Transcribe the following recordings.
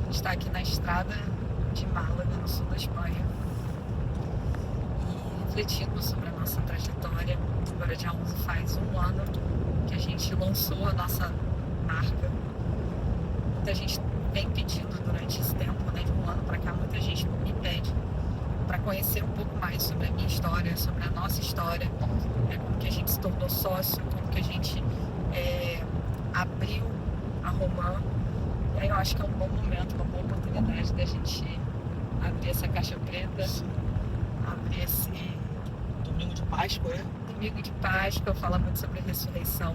gente está aqui na estrada de Málaga, no sul da Espanha, e refletindo sobre a nossa trajetória. Agora, dia 11, faz um ano que a gente lançou a nossa marca. Muita gente vem pedindo durante esse tempo, né, de um ano para cá, muita gente me pede para conhecer um pouco mais sobre a minha história, sobre a nossa história, como que a gente se tornou sócio, como que a gente abriu a Romã. E aí eu acho que é um bom momento, uma boa oportunidade da gente abrir essa caixa preta, abrir esse Domingo de Páscoa, né? domingo de Páscoa, falar muito sobre a ressurreição.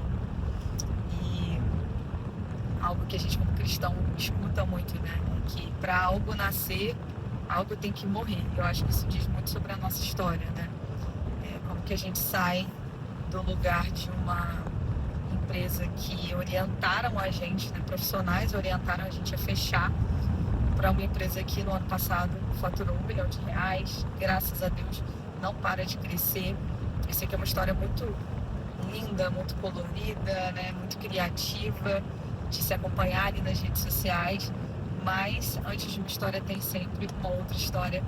E algo que a gente como cristão escuta muito, né? Que para algo nascer, algo tem que morrer. Eu acho que isso diz muito sobre a nossa história, né? Como que a gente sai do lugar de uma empresa que orientaram a gente, né? Profissionais orientaram a gente a fechar, para uma empresa que no ano passado faturou R$1 milhão, graças a Deus não para de crescer. Essa aqui é uma história muito linda, muito colorida, né? Muito criativa, de se acompanhar ali nas redes sociais, mas antes de uma história tem sempre uma outra história,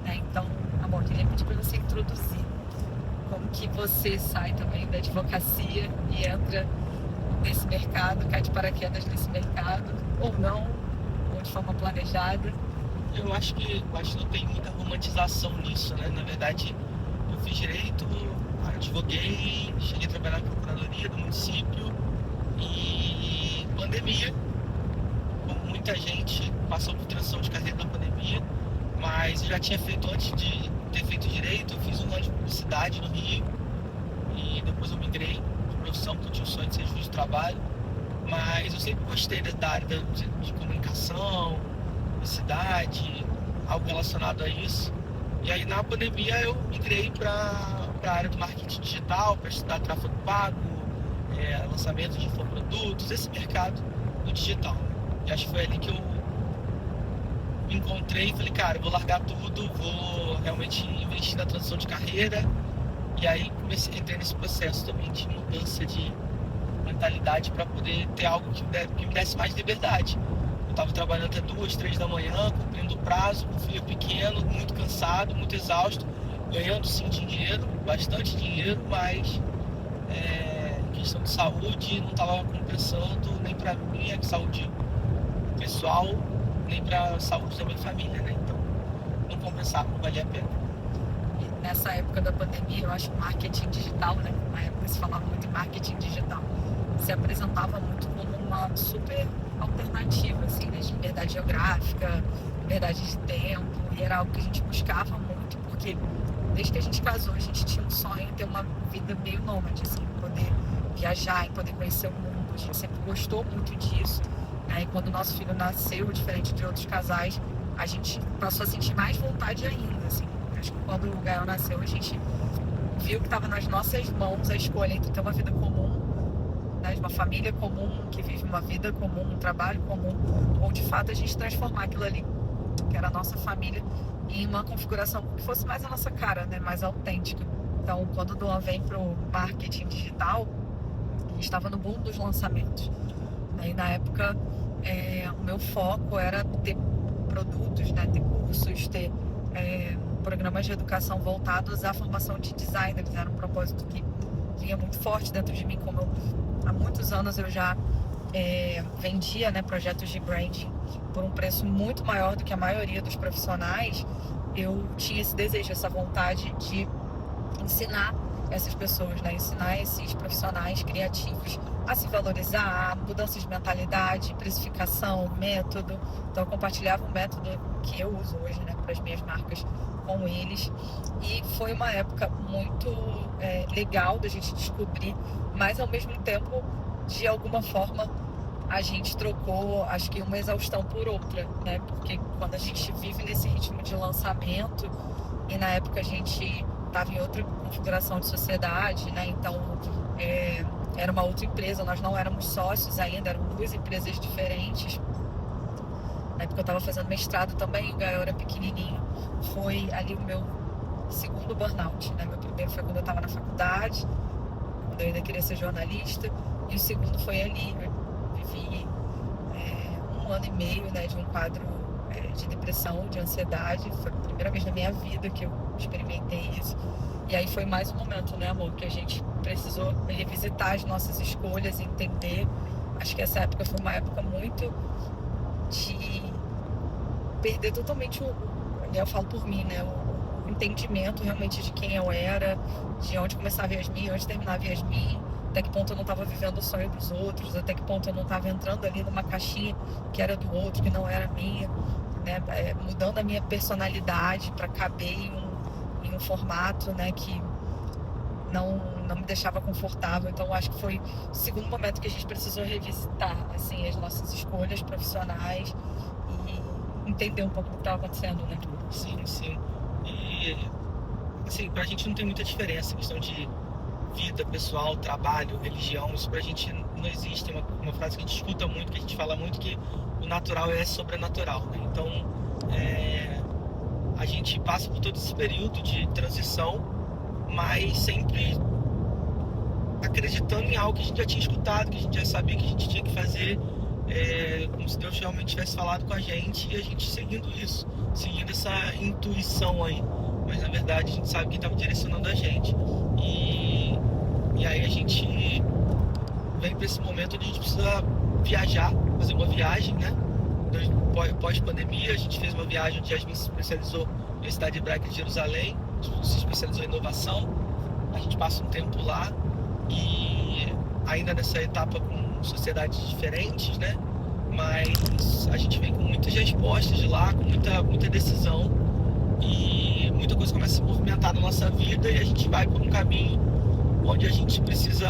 né? Então, amor, queria pedir para você introduzir como que você sai também da advocacia e entra nesse mercado, cai de paraquedas nesse mercado, ou não, ou de forma planejada. Eu acho que não tem muita romantização nisso, né? Na verdade, eu fiz direito, advoguei, cheguei a trabalhar na procuradoria do município e pandemia, como muita gente passou por transição de carreira na pandemia, mas eu já tinha feito, antes de ter feito direito, eu fiz um ano de publicidade no Rio e depois eu migrei de profissão, porque eu tinha o sonho de ser juiz de trabalho, mas eu sempre gostei da área de comunicação, publicidade, algo relacionado a isso. E aí na pandemia eu migrei para a área do marketing digital, para estudar tráfego pago, lançamento de infoprodutos, esse mercado do digital. E acho que foi ali que eu me encontrei e falei, cara, eu vou largar tudo, vou realmente investir na transição de carreira. E aí entrei nesse processo também de mudança de mentalidade para poder ter algo que me desse mais liberdade. Eu estava trabalhando até 2, 3 da manhã, cumprindo o prazo, com um filho pequeno, muito cansado, muito exausto, ganhando sim dinheiro, bastante dinheiro, mas questão de saúde não estava compensando nem para minha saúde pessoal, nem para a saúde da minha família, né? Então não compensava, não valia a pena. E nessa época da pandemia, eu acho que o marketing digital, né? Na época se falava muito em marketing digital, se apresentava muito como uma super alternativa, assim, né? De liberdade geográfica, liberdade de tempo, e era algo que a gente buscava muito, porque desde que a gente casou, a gente tinha um sonho de ter uma vida meio nômade, assim, poder viajar e poder conhecer o mundo. A gente sempre gostou muito disso, né? E quando o nosso filho nasceu, diferente de outros casais, a gente passou a sentir mais vontade ainda, assim. Acho que quando o Gael nasceu, a gente viu que estava nas nossas mãos a escolha entre ter uma vida comum, né, de uma família comum, que vive uma vida comum, um trabalho comum, ou de fato a gente transformar aquilo ali, que era a nossa família, em uma configuração que fosse mais a nossa cara, né, mais autêntica. Então, quando o Duan vem para o marketing digital, a gente estava no boom dos lançamentos, né, e na época o meu foco era ter produtos, né, ter cursos, ter programas de educação voltados à formação de designers. Era um propósito que vinha muito forte dentro de mim, como há muitos anos eu já vendia, né, projetos de branding por um preço muito maior do que a maioria dos profissionais. Eu tinha esse desejo, essa vontade de ensinar essas pessoas, né, ensinar esses profissionais criativos a se valorizar, mudança de mentalidade, precificação, método. Então eu compartilhava o método que eu uso hoje, né, para as minhas marcas com eles, e foi uma época muito legal da gente descobrir, mas ao mesmo tempo, de alguma forma, a gente trocou, acho que uma exaustão por outra, né? Porque quando a gente vive nesse ritmo de lançamento, e na época a gente estava em outra configuração de sociedade, né? Então era uma outra empresa, nós não éramos sócios ainda, eram 2 empresas diferentes. Na época eu estava fazendo mestrado também, o Gael era pequenininho. Foi ali o meu segundo burnout, né? Meu primeiro foi quando eu estava na faculdade, quando eu ainda queria ser jornalista, e o segundo foi ali. Eu vivi um ano e meio, né, de um quadro de depressão, de ansiedade. Foi a primeira vez na minha vida que eu experimentei isso. E aí foi mais um momento, né, amor, que a gente precisou revisitar as nossas escolhas, entender. Acho que essa época foi uma época muito de perder totalmente eu falo por mim, né, o entendimento realmente de quem eu era, de onde começava a Yasmin, onde terminava a Yasmin, até que ponto eu não estava vivendo o sonho dos outros, até que ponto eu não estava entrando ali numa caixinha que era do outro, que não era minha, né, mudando a minha personalidade para caber em um formato, né, que não me deixava confortável. Então acho que foi o segundo momento que a gente precisou revisitar assim as nossas escolhas profissionais e entender um pouco do que estava acontecendo, né? Sim, sim. E, assim, pra gente não tem muita diferença, questão de vida pessoal, trabalho, religião, isso pra gente não existe. Tem uma frase que a gente escuta muito, que a gente fala muito, que o natural é sobrenatural, né? Então, a gente passa por todo esse período de transição, mas sempre acreditando em algo que a gente já tinha escutado, que a gente já sabia que a gente tinha que fazer, como se Deus realmente tivesse falado com a gente, e a gente seguindo isso, seguindo essa intuição aí. Mas na verdade a gente sabe que estava direcionando a gente. E aí a gente vem para esse momento onde a gente precisa viajar, fazer uma viagem, né? Pós-pandemia, a gente fez uma viagem onde a gente se especializou na Universidade Hebraica de Jerusalém, se especializou em inovação. A gente passa um tempo lá e ainda nessa etapa com sociedades diferentes, né? Mas a gente vem com muitas respostas de lá, com muita decisão, e muita coisa começa a se movimentar na nossa vida, e a gente vai por um caminho onde a gente precisa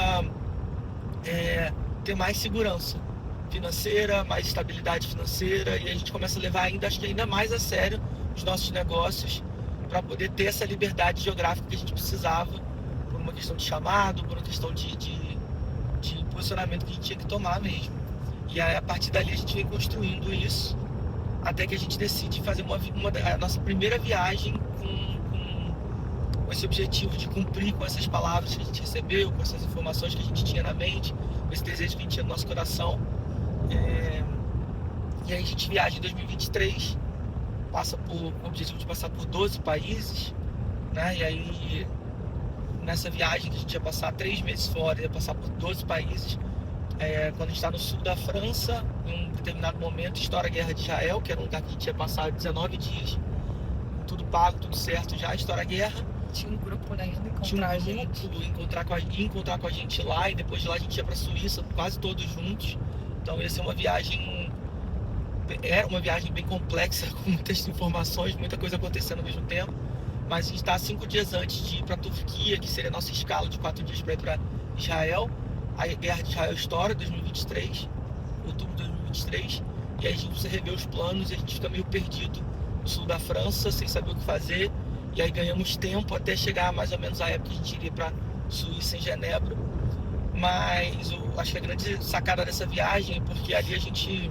ter mais segurança financeira, mais estabilidade financeira, e a gente começa a levar acho que ainda mais a sério os nossos negócios, para poder ter essa liberdade geográfica que a gente precisava, por uma questão de chamado, por uma questão de posicionamento que a gente tinha que tomar mesmo. E aí, a partir dali a gente vem construindo isso, até que a gente decide fazer a nossa primeira viagem com esse objetivo de cumprir com essas palavras que a gente recebeu, com essas informações que a gente tinha na mente, com esse desejo que a gente tinha no nosso coração. E aí a gente viaja em 2023, com o objetivo de passar por 12 países, né? E aí nessa viagem que a gente ia passar 3 meses fora, ia passar por 12 países, quando a gente está no sul da França, em um determinado momento estoura a Guerra de Israel, que era um lugar que a gente ia passar 19 dias, tudo pago, tudo certo já, estoura a guerra. Tinha um grupo, né, indo encontrar a gente. Encontrar com a gente lá, e depois de lá a gente ia pra Suíça, quase todos juntos. Então ia ser uma viagem, era uma viagem bem complexa, com muitas informações, muita coisa acontecendo ao mesmo tempo. Mas a gente está 5 dias antes de ir pra Turquia, que seria a nossa escala de 4 dias para ir para Israel. A Guerra de Israel estoura em 2023, outubro de 2023, e aí a gente precisa rever os planos, e a gente fica meio perdido no sul da França, sem saber o que fazer. E aí ganhamos tempo até chegar mais ou menos à época que a gente iria para Suíça, em Genebra. Mas eu acho que a grande sacada dessa viagem é porque ali a gente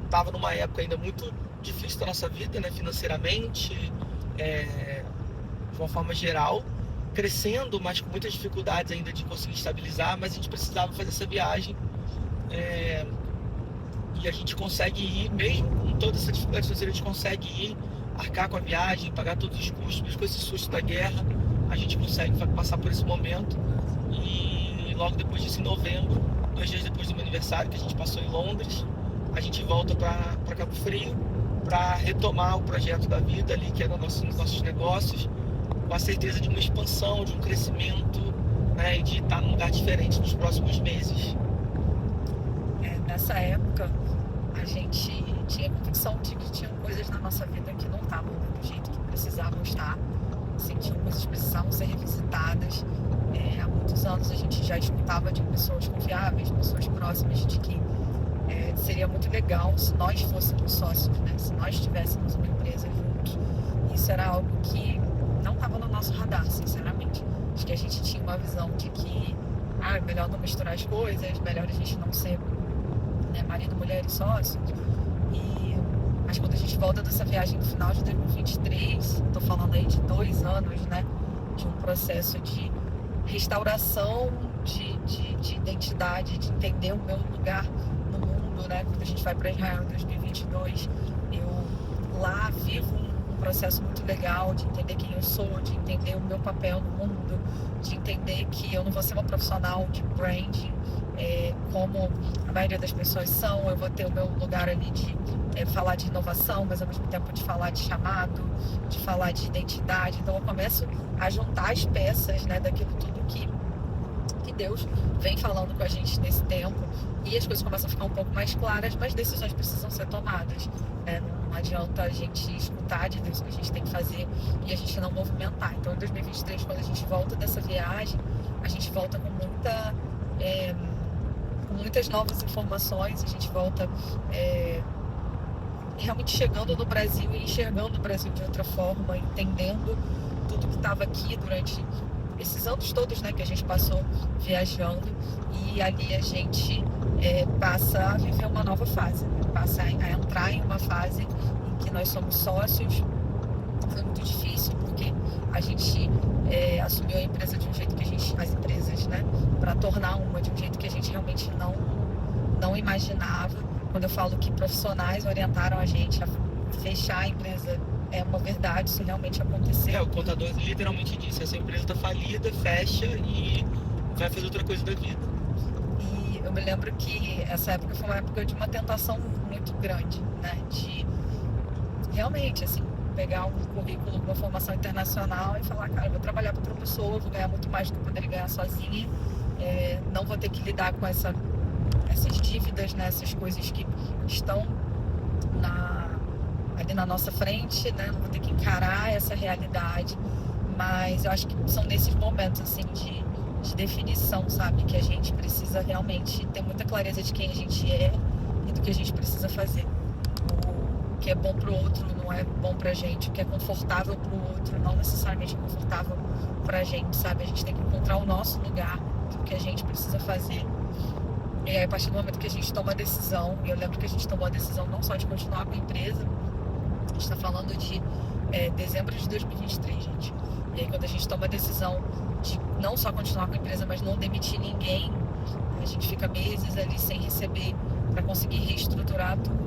estava numa época ainda muito difícil da nossa vida, né, financeiramente, de uma forma geral, crescendo, mas com muitas dificuldades ainda de conseguir estabilizar. Mas a gente precisava fazer essa viagem, e a gente consegue ir, mesmo com toda essa dificuldade financeira, a gente consegue ir, arcar com a viagem, pagar todos os custos, mesmo com esse susto da guerra, a gente consegue passar por esse momento. E logo depois disso, em novembro, 2 dias depois do meu aniversário, que a gente passou em Londres, a gente volta para Cabo Frio para retomar o projeto da vida ali, que eram nossos negócios, com a certeza de uma expansão, de um crescimento, né, e de estar num lugar diferente nos próximos meses. Nessa época, a gente tinha a convicção de que tinham coisas na nossa vida que não estavam do jeito que precisavam estar. Assim, tinham coisas que precisavam ser revisitadas. Há muitos anos a gente já escutava de pessoas confiáveis, pessoas próximas, de que seria muito legal se nós fôssemos sócios, né? Se nós tivéssemos uma empresa juntos. Isso era algo que não estava no nosso radar, sinceramente. Acho que a gente tinha uma visão de que é melhor não misturar as coisas, melhor a gente não ser, né, marido, mulher e sócios. Mas quando a gente volta dessa viagem no final de 2023, tô falando aí de 2 anos, né, de um processo de restauração de identidade, de entender o meu lugar no mundo, mundo, né? Quando a gente vai para Israel em 2022, eu lá vivo um processo muito legal de entender quem eu sou, de entender o meu papel no mundo, de entender que eu não vou ser uma profissional de branding, como a maioria das pessoas são. Eu vou ter o meu lugar ali de falar de inovação, mas ao mesmo tempo de falar de chamado, de falar de identidade. Então eu começo a juntar as peças, né, daquilo tudo que Deus vem falando com a gente nesse tempo, e as coisas começam a ficar um pouco mais claras, mas decisões precisam ser tomadas, né? Não adianta a gente escutar de Deus o que a gente tem que fazer e a gente não movimentar. Então em 2023, quando a gente volta dessa viagem, a gente volta com muitas novas informações, a gente volta realmente chegando no Brasil e enxergando o Brasil de outra forma, entendendo tudo que estava aqui durante esses anos todos, né, que a gente passou viajando, e ali a gente passa a viver uma nova fase, né? Passa a entrar em uma fase em que nós somos sócios. Foi muito difícil porque a gente assumiu a empresa de um jeito que as empresas, né, para tornar uma de um jeito que a gente realmente não imaginava. Quando eu falo que profissionais orientaram a gente a fechar a empresa, é uma verdade, isso realmente aconteceu. O contador literalmente disse: essa empresa está falida, fecha e vai fazer outra coisa da vida. E eu me lembro que essa época foi uma época de uma tentação muito grande, né? De realmente, assim, pegar um currículo com uma formação internacional e falar: cara, eu vou trabalhar para outra pessoa, vou ganhar muito mais do que eu poderia ganhar sozinha, não vou ter que lidar com essas dívidas, né? Essas coisas que estão ali na nossa frente, né? Não vou ter que encarar essa realidade, mas eu acho que são nesses momentos, assim, de definição, sabe? Que a gente precisa realmente ter muita clareza de quem a gente é e do que a gente precisa fazer. O que é bom pro outro não é bom pra gente, o que é confortável pro outro não necessariamente é confortável pra gente, sabe? A gente tem que encontrar o nosso lugar, o que a gente precisa fazer. E aí, a partir do momento que a gente toma a decisão, e eu lembro que a gente tomou a decisão não só de continuar com a empresa, a gente está falando de dezembro de 2023, gente. E aí, quando a gente toma a decisão de não só continuar com a empresa, mas não demitir ninguém, a gente fica meses ali sem receber para conseguir reestruturar tudo,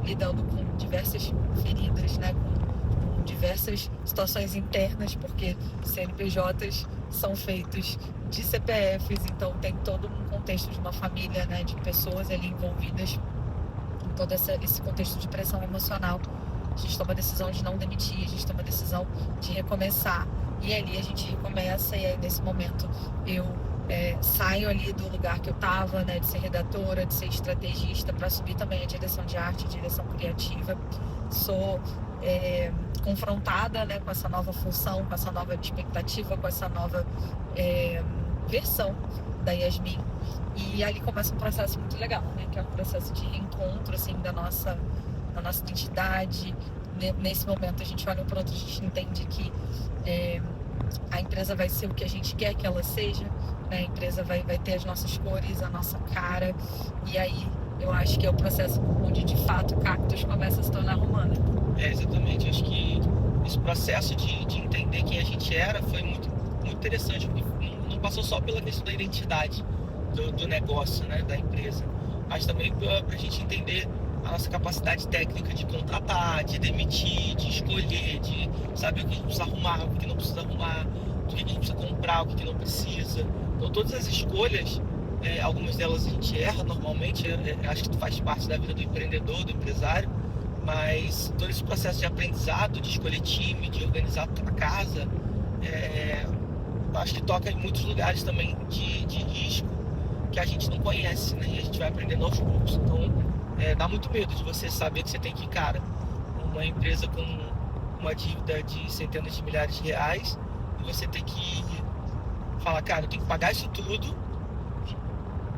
lidando com diversas feridas, né? Com diversas situações internas, porque CNPJs são feitos de CPFs, então tem todo um contexto de uma família, né? De pessoas ali envolvidas em todo esse contexto de pressão emocional. A gente toma a decisão de não demitir, a gente toma a decisão de recomeçar. E ali a gente recomeça, e aí nesse momento eu saio ali do lugar que eu estava, né, de ser redatora, de ser estrategista, para subir também a direção de arte, a direção criativa. Sou confrontada, né, com essa nova função, com essa nova expectativa, com essa nova versão da Yasmin. E ali começa um processo muito legal, né, que é um processo de reencontro, assim, da nossa identidade. Nesse momento a gente olha um para o outro, a gente entende que a empresa vai ser o que a gente quer que ela seja, né? A empresa vai ter as nossas cores, a nossa cara, e aí eu acho que é o processo onde de fato o Cactus começa a se tornar humana. Exatamente, acho que esse processo de entender quem a gente era foi muito, muito interessante, porque não passou só pela questão da identidade do negócio, né, da empresa, mas também para a gente entender a nossa capacidade técnica de contratar, de demitir, de escolher, de saber o que a gente precisa arrumar, o que não precisa arrumar, o que a gente precisa comprar, o que não precisa. Então todas as escolhas, algumas delas a gente erra normalmente, acho que faz parte da vida do empreendedor, do empresário, mas todo esse processo de aprendizado, de escolher time, de organizar a casa, acho que toca em muitos lugares também de risco que a gente não conhece, né? E a gente vai aprendendo aos poucos. Então dá muito medo de você saber que você tem que, cara, uma empresa com uma dívida de centenas de milhares de reais, e você tem que falar: cara, eu tenho que pagar isso tudo,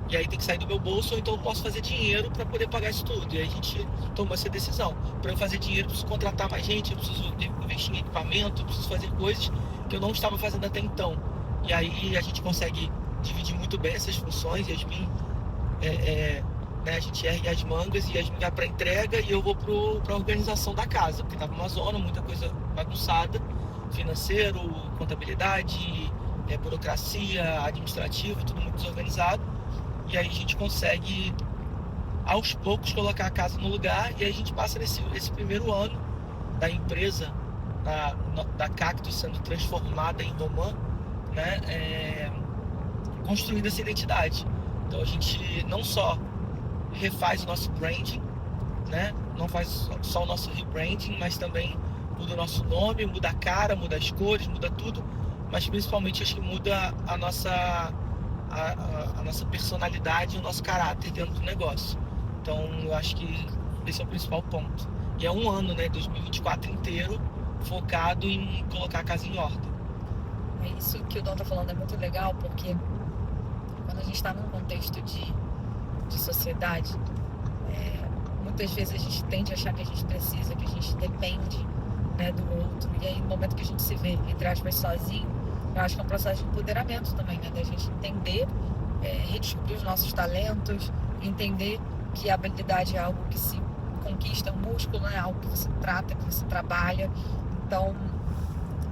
e aí tem que sair do meu bolso, ou então eu posso fazer dinheiro para poder pagar isso tudo. E aí a gente tomou essa decisão: para eu fazer dinheiro eu preciso contratar mais gente, eu preciso investir em equipamento, eu preciso fazer coisas que eu não estava fazendo até então. E aí a gente consegue dividir muito bem essas funções. Yasmin, a gente ergue as mangas, e Yasmin vai para entrega e eu vou para a organização da casa, porque estava uma zona, muita coisa bagunçada, financeiro, contabilidade, burocracia, administrativa, tudo muito desorganizado. E aí a gente consegue aos poucos colocar a casa no lugar, e a gente passa esse primeiro ano da empresa, da Cactus sendo transformada em Roman, né, construindo essa identidade. Então a gente não só refaz o nosso branding, né, não faz só o nosso rebranding, mas também muda o nosso nome, muda a cara, muda as cores, muda tudo, mas principalmente acho que muda a nossa personalidade e o nosso caráter dentro do negócio. Então eu acho que esse é o principal ponto. E é um ano, né, 2024 inteiro, focado em colocar a casa em ordem. É isso que o Dom tá falando, é muito legal, porque quando a gente está num contexto de sociedade, muitas vezes a gente tende a achar que a gente precisa, que a gente depende, né, do outro. E aí no momento que a gente se vê, entre aspas, sozinho, eu acho que é um processo de empoderamento também, né, da gente entender, redescobrir os nossos talentos, entender que a habilidade é algo que se conquista, um músculo, né, algo que você trata, que você trabalha. Então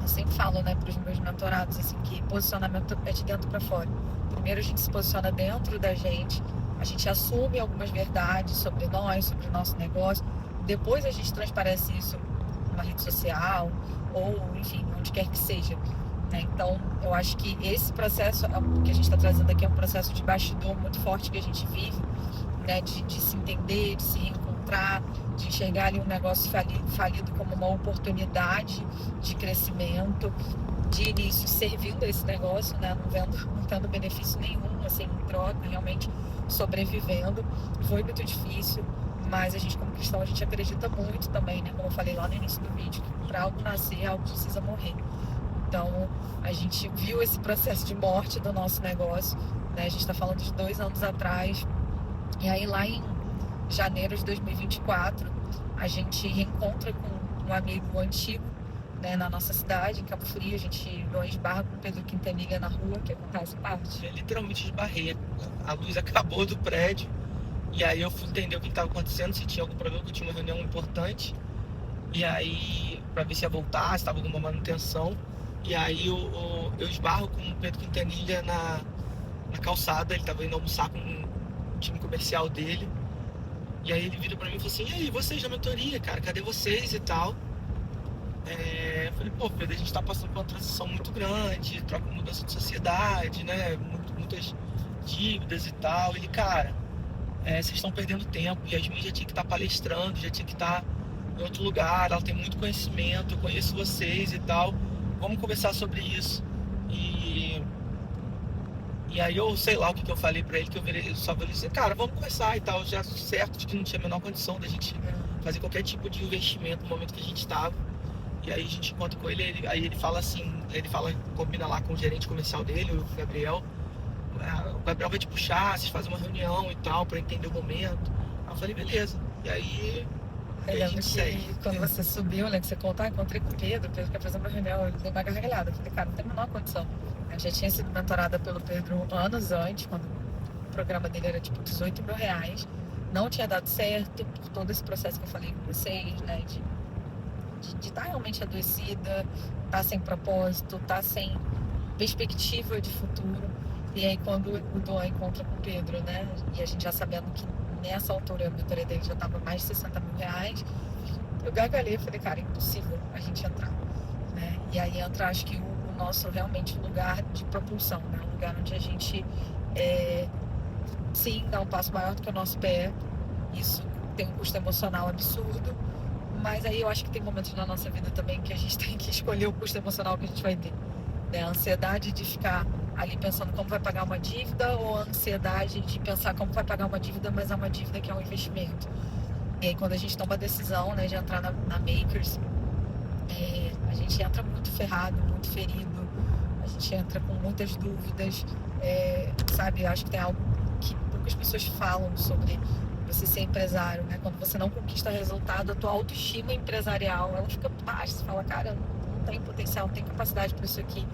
eu sempre falo, né, para os meus mentorados, assim, que posicionamento é de dentro para fora. Primeiro a gente se posiciona dentro da gente, a gente assume algumas verdades sobre nós, sobre o nosso negócio, depois a gente transparece isso numa rede social, ou enfim, onde quer que seja, né? Então eu acho que esse processo que a gente está trazendo aqui é um processo de bastidor muito forte que a gente vive, né, de se entender, de se reencontrar, de enxergar ali um negócio falido como uma oportunidade de crescimento, de início servindo esse negócio, né, não tendo benefício nenhum, assim, em troca, realmente sobrevivendo. Foi muito difícil, mas a gente, como cristão, a gente acredita muito também, né, como eu falei lá no início do vídeo, que para algo nascer, algo precisa morrer. Então a gente viu esse processo de morte do nosso negócio, né, a gente está falando de 2 anos atrás, e aí lá em janeiro de 2024 a gente reencontra com um amigo antigo, né, na nossa cidade, em Cabo Frio. A gente esbarra com o Pedro Quintanilha na rua, que acontece parte. Eu literalmente esbarrei, a luz acabou do prédio, e aí eu fui entender o que estava acontecendo, se tinha algum problema, que eu tinha uma reunião importante, e aí para ver se ia voltar, se estava alguma manutenção. E aí eu esbarro com o Pedro Quintanilha na calçada, ele estava indo almoçar com o time comercial dele. E aí ele vira pra mim e falou assim: e aí, vocês da mentoria, cara, cadê vocês e tal? Eu falei: pô, Pedro, a gente tá passando por uma transição muito grande, troca mudança de sociedade, né? Muitas dívidas e tal. Ele: cara, vocês estão perdendo tempo. Yasmin já tinha que estar palestrando, já tinha que estar em outro lugar, ela tem muito conhecimento, eu conheço vocês e tal. Vamos conversar sobre isso. E aí eu sei lá o que eu falei pra ele, que eu só falei assim: cara, vamos conversar e tal, já certo de que não tinha a menor condição da gente fazer qualquer tipo de investimento no momento que a gente estava. E aí a gente encontra com ele, aí ele fala assim, combina lá com o gerente comercial dele, o Gabriel. O Gabriel vai te puxar, vocês fazem uma reunião e tal, pra entender o momento. Aí eu falei: beleza. E aí Eu a lembro gente que segue. quando você subiu, né, que você contou, encontrei com o Pedro quer fazer uma reunião, ele deu uma gargalhada. Eu falei: cara, não tem a menor condição. Eu já tinha sido mentorada pelo Pedro anos antes, quando o programa dele era tipo R$18.000. Não tinha dado certo por todo esse processo que eu falei com vocês, né, de estar realmente adoecida, estar sem propósito, estar sem perspectiva de futuro. E aí quando o Dom encontra com o Pedro, né, e a gente já sabendo que nessa altura a mentoria dele já estava mais de R$60.000, eu gargalhei e falei: cara, é impossível a gente entrar, né? E aí entra, acho que o nosso realmente lugar de propulsão, né? Um lugar onde a gente sim, dá um passo maior do que o nosso pé. Isso tem um custo emocional absurdo, mas aí eu acho que tem momentos na nossa vida também que a gente tem que escolher o custo emocional que a gente vai ter, né? A ansiedade de ficar ali pensando como vai pagar uma dívida, ou a ansiedade de pensar como vai pagar uma dívida, mas é uma dívida que é um investimento. E aí quando a gente toma a decisão, né, de entrar na Makers, a gente entra muito ferrado, muito ferido, a gente entra com muitas dúvidas, sabe? Eu acho que tem algo que poucas pessoas falam sobre você ser empresário, né? Quando você não conquista resultado, a tua autoestima empresarial, ela fica baixa. Você fala: cara, não tenho potencial, não tenho capacidade para isso aqui,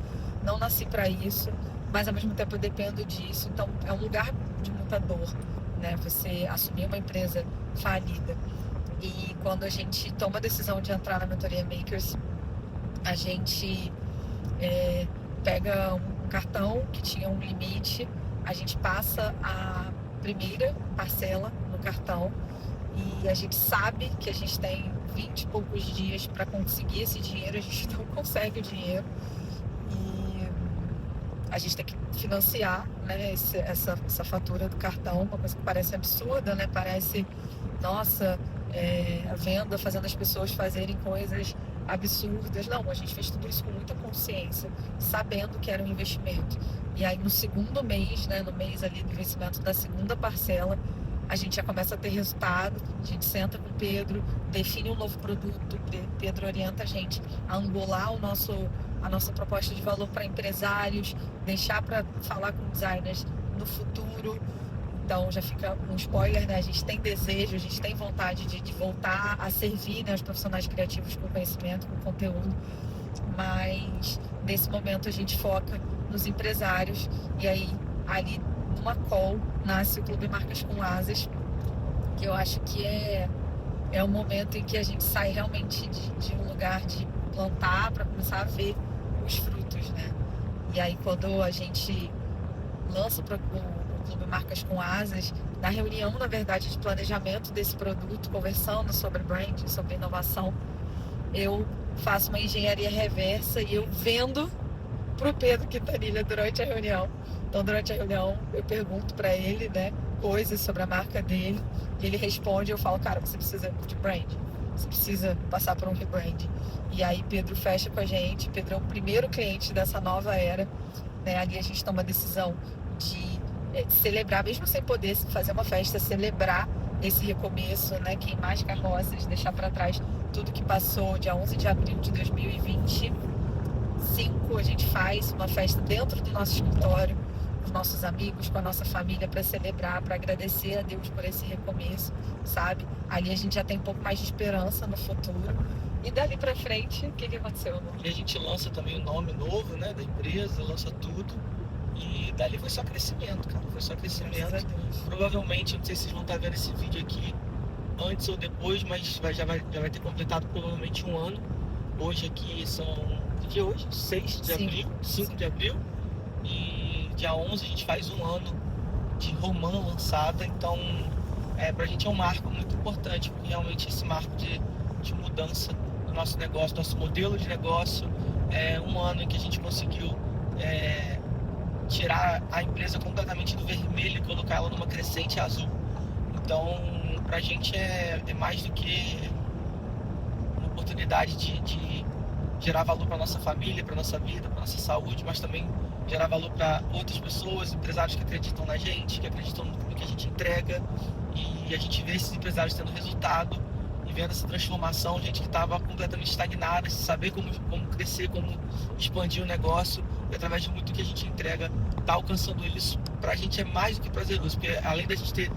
não nasci para isso, mas ao mesmo tempo eu dependo disso. Então é um lugar de muita dor, né? Você assumir uma empresa falida. E quando a gente toma a decisão de entrar na mentoria Makers, a gente pega um cartão que tinha um limite, a gente passa a primeira parcela no cartão. E a gente sabe que a gente tem 20 e poucos dias para conseguir esse dinheiro, a gente não consegue o dinheiro. E a gente tem que financiar, né, essa fatura do cartão, uma coisa que parece absurda, né? Parece, nossa, a venda fazendo as pessoas fazerem coisas absurdas. Não, a gente fez tudo isso com muita consciência, sabendo que era um investimento. E aí no segundo mês, né, no mês ali do vencimento da segunda parcela, a gente já começa a ter resultado, a gente senta com o Pedro, define um novo produto, Pedro orienta a gente a angular a nossa proposta de valor para empresários, deixar para falar com designers no futuro. Então já fica um spoiler, né? A gente tem desejo, a gente tem vontade de voltar a servir, né, os profissionais criativos com conhecimento, com conteúdo, mas nesse momento a gente foca nos empresários. E aí ali numa call nasce o Clube Marcas com Asas, que eu acho que é um momento em que a gente sai realmente de um lugar de plantar para começar a ver os frutos, né? E aí quando a gente lança o Clube Marcas com Asas, na reunião, na verdade, de planejamento desse produto, conversando sobre branding, sobre inovação, eu faço uma engenharia reversa e eu vendo pro Pedro Quintanilha durante a reunião. Então, durante a reunião, eu pergunto para ele, né, coisas sobre a marca dele, e ele responde, eu falo, cara, você precisa de brand, você precisa passar por um rebrand. E aí Pedro fecha com a gente, Pedro é o primeiro cliente dessa nova era, né? Ali a gente toma a decisão de celebrar, mesmo sem poder fazer uma festa, celebrar esse recomeço, né? Queimar as carroças, deixar para trás tudo que passou. Dia 11 de abril de 2025, a gente faz uma festa dentro do nosso escritório, com os nossos amigos, com a nossa família, para celebrar, para agradecer a Deus por esse recomeço, sabe? Ali a gente já tem um pouco mais de esperança no futuro. E dali pra frente, o que aconteceu, amor? E a gente lança também o nome novo, né, da empresa, lança tudo. E dali foi só crescimento, cara. Foi só crescimento. Provavelmente, não sei se vocês vão estar vendo esse vídeo aqui antes ou depois, mas já vai ter completado provavelmente um ano. Hoje aqui são... Que dia é hoje? 6 de abril, 5 de abril. E dia 11 a gente faz um ano de Romã lançada. Então, pra gente é um marco muito importante, porque realmente esse marco de mudança do nosso negócio, nosso modelo de negócio. É um ano em que a gente conseguiu tirar a empresa completamente do vermelho e colocar ela numa crescente azul. Então, pra gente é mais do que uma oportunidade de gerar valor para nossa família, para nossa vida, para nossa saúde, mas também gerar valor para outras pessoas, empresários que acreditam na gente, que acreditam no que a gente entrega, e a gente vê esses empresários tendo resultado e vendo essa transformação, gente que estava completamente estagnada, sem saber como crescer, como expandir o negócio, e através de muito que a gente entrega, tá alcançando isso. Pra gente é mais do que prazeroso, porque além da gente ter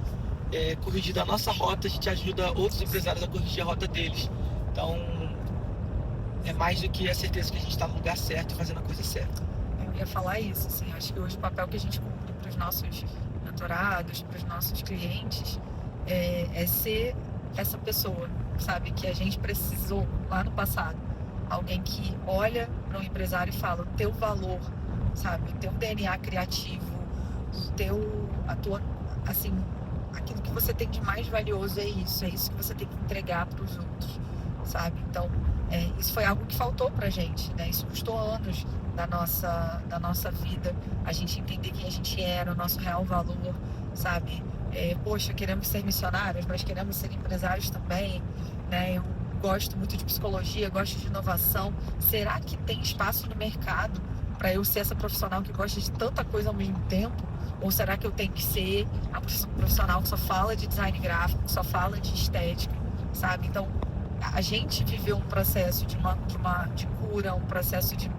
corrigido a nossa rota, a gente ajuda outros empresários a corrigir a rota deles. Então, é mais do que a certeza que a gente está no lugar certo e fazendo a coisa certa. Eu ia falar isso, assim, acho que hoje o papel que a gente cumpre para os nossos mentorados, para os nossos clientes, é ser essa pessoa, sabe, que a gente precisou lá no passado. Alguém que olha para um empresário e fala, o teu valor, sabe, o teu DNA criativo, assim, aquilo que você tem de mais valioso é isso que você tem que entregar para os outros, sabe? Então, isso foi algo que faltou pra gente, né? Isso custou anos da nossa vida, a gente entender quem a gente era, o nosso real valor, sabe? Poxa, queremos ser missionários, mas queremos ser empresários também, né? Eu gosto muito de psicologia, gosto de inovação. Será que tem espaço no mercado para eu ser essa profissional que gosta de tanta coisa ao mesmo tempo? Ou será que eu tenho que ser a profissional que só fala de design gráfico, que só fala de estética, sabe? Então, a gente viveu um processo de cura, um processo de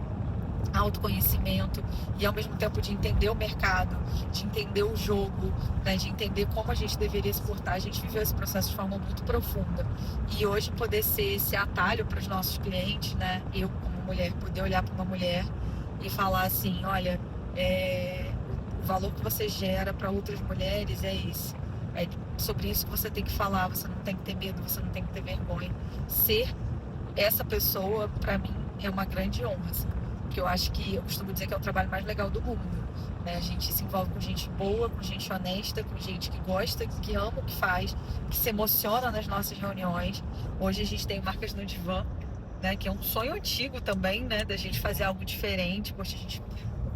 autoconhecimento e ao mesmo tempo de entender o mercado, de entender o jogo, né, de entender como a gente deveria se portar. A gente viveu esse processo de forma muito profunda e hoje poder ser esse atalho para os nossos clientes, né, eu como mulher poder olhar para uma mulher e falar assim, olha, o valor que você gera para outras mulheres é esse. É sobre isso que você tem que falar, você não tem que ter medo, você não tem que ter vergonha. Ser essa pessoa, para mim, é uma grande honra, assim, porque eu acho que, eu costumo dizer que é o trabalho mais legal do mundo, né? A gente se envolve com gente boa, com gente honesta, com gente que gosta, que ama o que faz, que se emociona nas nossas reuniões. Hoje a gente tem o Marcas no Divã, né? Que é um sonho antigo também, né? Da gente fazer algo diferente. Poxa, a gente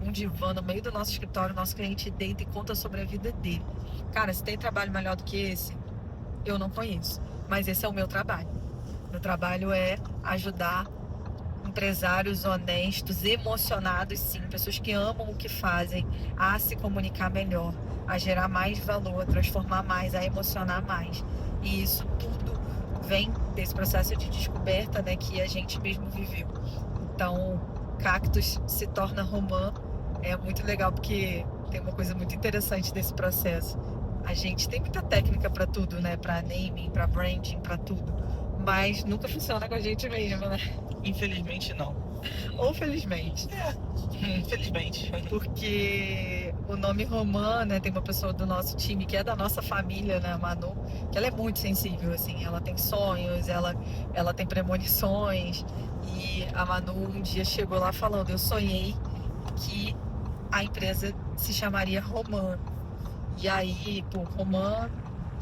um divã no meio do nosso escritório, nosso cliente deita e conta sobre a vida dele. Cara, se tem trabalho melhor do que esse, eu não conheço. Mas esse é o meu trabalho. Meu trabalho é ajudar empresários honestos, emocionados, sim, pessoas que amam o que fazem, a se comunicar melhor, a gerar mais valor, a transformar mais, a emocionar mais. E isso tudo vem desse processo de descoberta, né, que a gente mesmo viveu. Então, Cactus se torna Romã. É muito legal porque tem uma coisa muito interessante desse processo. A gente tem muita técnica para tudo, né? Para naming, para branding, para tudo. Mas nunca funciona com a gente mesmo, né? Infelizmente não. Ou felizmente. Infelizmente. Porque o nome Romã, né? Tem uma pessoa do nosso time que é da nossa família, né? A Manu, que ela é muito sensível, assim. Ela tem sonhos, ela tem premonições. E a Manu um dia chegou lá falando: eu sonhei que a empresa se chamaria Romã. E aí, pô, Romã,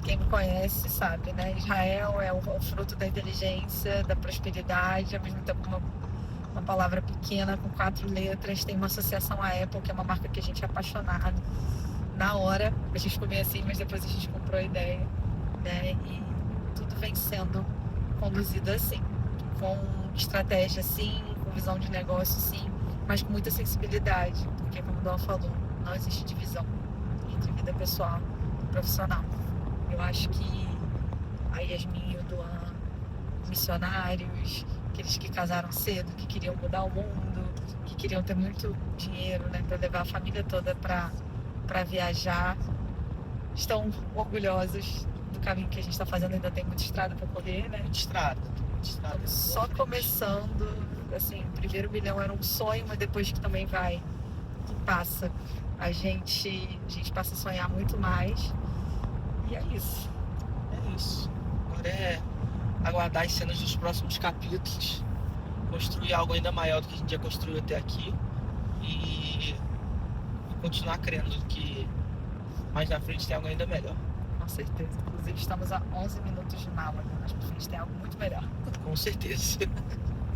quem me conhece sabe, né? Israel é o fruto da inteligência, da prosperidade, ao mesmo tempo uma palavra pequena com 4 letras. Tem uma associação à Apple, que é uma marca que a gente é apaixonado. Na hora, a gente ficou meio assim, mas depois a gente comprou a ideia, né? E tudo vem sendo conduzido assim, com estratégia sim, com visão de negócio sim, mas com muita sensibilidade, porque como o Dó falou, não existe divisão entre vida pessoal e profissional. Eu acho que a Yasmin e o Duan, missionários, aqueles que casaram cedo, que queriam mudar o mundo, que queriam ter muito dinheiro, né, para levar a família toda para viajar, estão orgulhosos do caminho que a gente está fazendo. Ainda tem muita estrada para correr, né? Muita estrada. Estamos só começando, assim, o primeiro milhão era um sonho, mas depois que também vai, que passa, a gente passa a sonhar muito mais. E é isso. É isso. Agora é aguardar as cenas dos próximos capítulos, construir algo ainda maior do que a gente já construiu até aqui e continuar crendo que mais na frente tem algo ainda melhor. Com certeza. Inclusive estamos a 11 minutos de Málaga, mas pra frente tem algo muito melhor. Com certeza.